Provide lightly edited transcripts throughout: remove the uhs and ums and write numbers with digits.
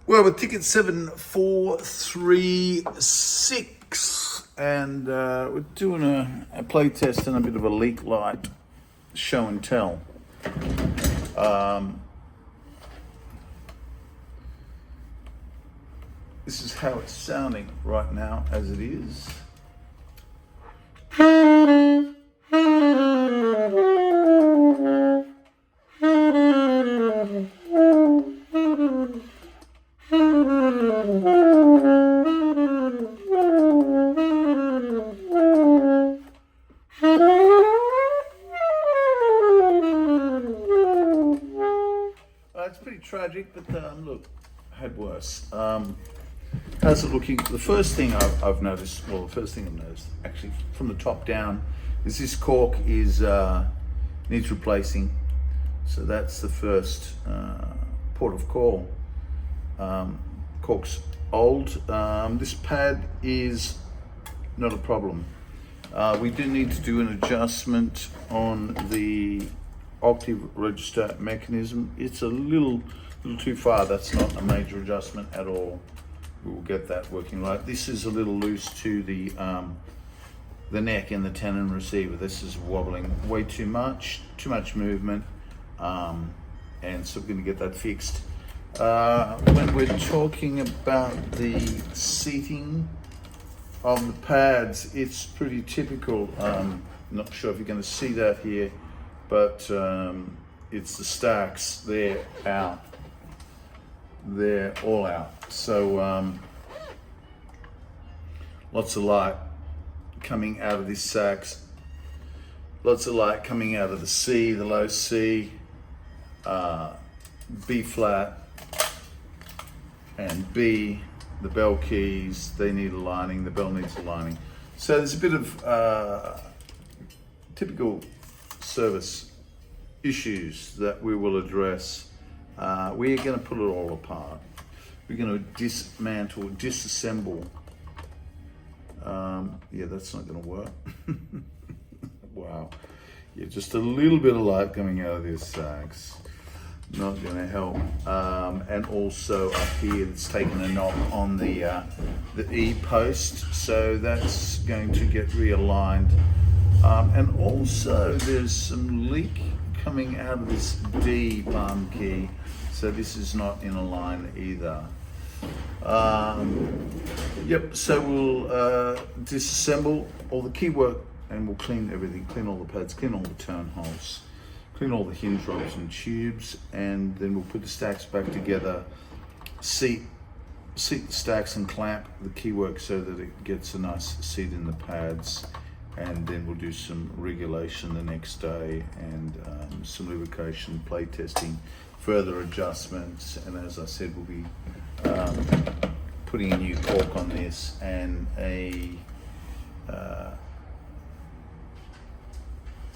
Well, with ticket 7436, and we're doing a play test and a bit of a leak light show and tell. This is how it's sounding right now as it is. It's pretty tragic, but look, I had worse. How's it looking? The first thing I've noticed, actually from the top down, is this cork needs replacing. So that's the first port of call. Cork's old. This pad is not a problem. We do need to do an adjustment on the octave register mechanism. It's a little too far. That's not a major adjustment at all. We will get that working right. This is a little loose to the neck and the tenon receiver. This is wobbling way too much movement, and so we're going to get that fixed. When we're talking about the seating of the pads, it's pretty typical. Not sure if you're going to see that here, but it's the stacks. They're out. They're all out. So lots of light coming out of these sacks. Lots of light coming out of the C, the low C, B flat, and B. The bell keys, they need aligning. The bell needs aligning. So there's a bit of typical service issues that we will address. We are going to put it all apart. We're going to dismantle, disassemble. Yeah, that's not going to work. Wow. Yeah, just a little bit of light coming out of these sacks. Not going to help. And also up here, it's taken a knock on the E post, so that's going to get realigned. And also, there's some leak coming out of this D palm key, so this is not in a line either. Yep, so we'll disassemble all the key work and we'll clean everything, clean all the pads, clean all the turn holes, clean all the hinge rods and tubes, and then we'll put the stacks back together, seat the stacks and clamp the key work so that it gets a nice seat in the pads. And then we'll do some regulation the next day and some lubrication, play testing, further adjustments. And as I said, we'll be putting a new cork on this and we're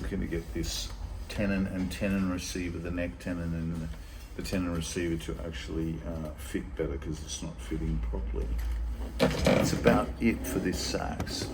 going to get this tenon and tenon receiver, the neck tenon and the tenon receiver to actually fit better because it's not fitting properly. That's about it for this sax.